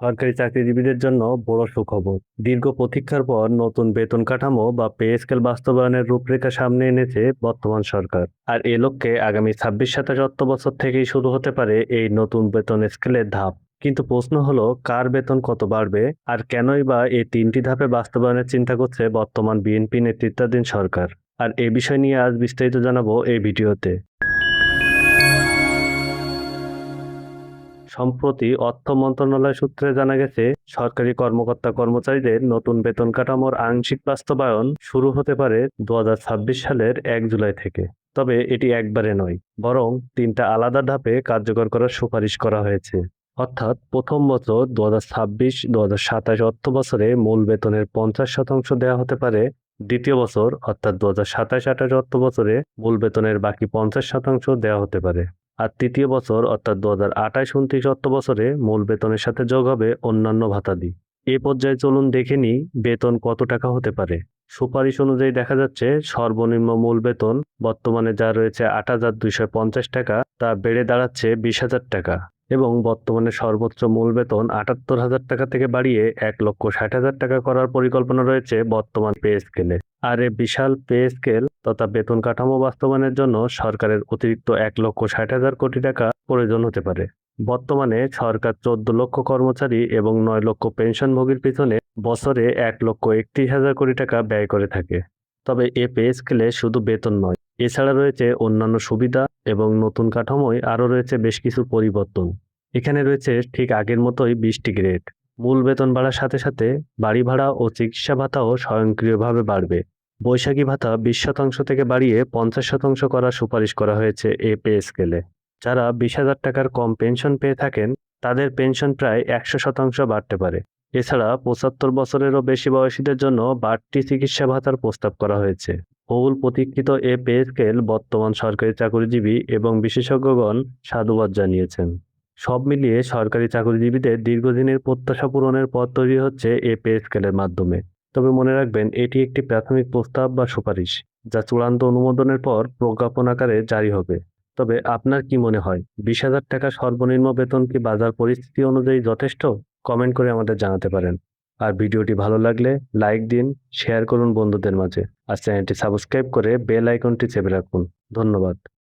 সরকারি চাকরিজীবীদের জন্য বড় সুখবর। দীর্ঘ প্রতীক্ষার পর নতুন বেতন কাঠামো বা পে স্কেল বাস্তবায়নের রূপরেখা সামনে এনেছে বর্তমান সরকার। আর এ লক্ষ্যে আগামী 26-27 অর্থবছর থেকেই শুরু হতে পারে এই নতুন বেতন স্কেলের ধাপ। কিন্তু প্রশ্ন হলো, কার বেতন কত বাড়বে আর কেনই বা এই 3টি ধাপে বাস্তবায়নের চিন্তা করছে বর্তমান বিএনপি নেতৃত্বাধীন সরকার। আর এ বিষয় নিয়ে আজ বিস্তারিত জানাবো এই ভিডিওতে। সম্প্রতি অর্থ মন্ত্রণালয় সূত্রে জানা গেছে, সরকারি কর্মকর্তা-কর্মচারীদের নতুন বেতন কাঠামোর আংশিক বাস্তবায়ন শুরু হতে পারে 2026 সালের 1 জুলাই থেকে। তবে এটি একবারে নয়, বরং 3টা আলাদা ধাপে কার্যকর করার সুপারিশ করা হয়েছে। অর্থাৎ প্রথম বছর 2026-2027 অর্থ বছরে মূল বেতনের 50% দেওয়া হতে পারে। দ্বিতীয় বছর অর্থাৎ 2027-28 অর্থ বছরে মূল বেতনের বাকি 50% দেওয়া হতে পারে। আর তৃতীয় বছর অর্থাৎ 2028-29 অর্থ বছরে মূল বেতনের সাথে যোগ হবে অন্যান্য ভাতাদি। এ পর্যায়ে চলুন দেখে নিই বেতন কত টাকা হতে পারে। সুপারিশ অনুযায়ী দেখা যাচ্ছে, সর্বনিম্ন মূল বেতন বর্তমানে যা রয়েছে 8,250 টাকা, তা বেড়ে দাঁড়াচ্ছে 20,000 টাকা এবং বর্তমানে সর্বোচ্চ মূল বেতন 78,000 টাকা থেকে বাড়িয়ে 1,60,000 টাকা করার পরিকল্পনা রয়েছে বর্তমান পে স্কেলে। আর এ বিশাল পে স্কেল তথা বেতন কাঠামো বাস্তবায়নের জন্য সরকারের অতিরিক্ত 1,60,000 কোটি টাকা প্রয়োজন হতে পারে। বর্তমানে সরকার 14 লক্ষ কর্মচারী এবং 9 লক্ষ পেনশনভোগীর পিছনে বছরে 1,31,000 কোটি টাকা ব্যয় করে থাকে। তবে এ পে স্কেলে শুধু বেতন নয়, এছাড়া রয়েছে অন্যান্য সুবিধা এবং নতুন কাঠামোয় আরও রয়েছে বেশ কিছু পরিবর্তন। এখানে রয়েছে ঠিক আগের মতোই 20টি গ্রেড। মূল বেতন বাড়ার সাথে সাথে বাড়ি ভাড়া ও চিকিৎসা ভাতাও স্বয়ংক্রিয়ভাবে বাড়বে। বৈশাখী ভাতা 20% থেকে বাড়িয়ে 50% করার সুপারিশ করা হয়েছে এ পে স্কেলে। যারা 20,000 টাকার কম পেনশন পেয়ে থাকেন, তাদের পেনশন প্রায় 100% বাড়তে পারে। এছাড়া 75 বছরেরও বেশি বয়সীদের জন্য বাড়তি চিকিৎসা ভাতার প্রস্তাব করা হয়েছে। বহুল প্রতীক্ষিত এ পে স্কেল বর্তমান সরকারি চাকরিজীবী এবং বিশেষজ্ঞগণ সাধুবাদ জানিয়েছেন। সব মিলিয়ে সরকারি চাকরিজীবীদের দীর্ঘদিনের প্রত্যাশা পূরণের পথ তৈরি হচ্ছে এ পে স্কেলের মাধ্যমে। তবে মনে রাখবেন, এটি একটি প্রাথমিক প্রস্তাব বা সুপারিশ, যা চূড়ান্ত অনুমোদনের পর প্রজ্ঞাপন আকারে জারি হবে। তবে আপনার কি মনে হয়, 20,000 টাকা সর্বনিম্ন বেতন কি বাজার পরিস্থিতি অনুযায়ী যথেষ্ট? কমেন্ট করে আমাদের জানাতে পারেন। আর ভিডিওটি ভালো লাগলে লাইক দিন, শেয়ার করুন বন্ধুদের মাঝে। আর চ্যানেলটি সাবস্ক্রাইব করে বেল আইকনটি চেপে রাখুন। ধন্যবাদ।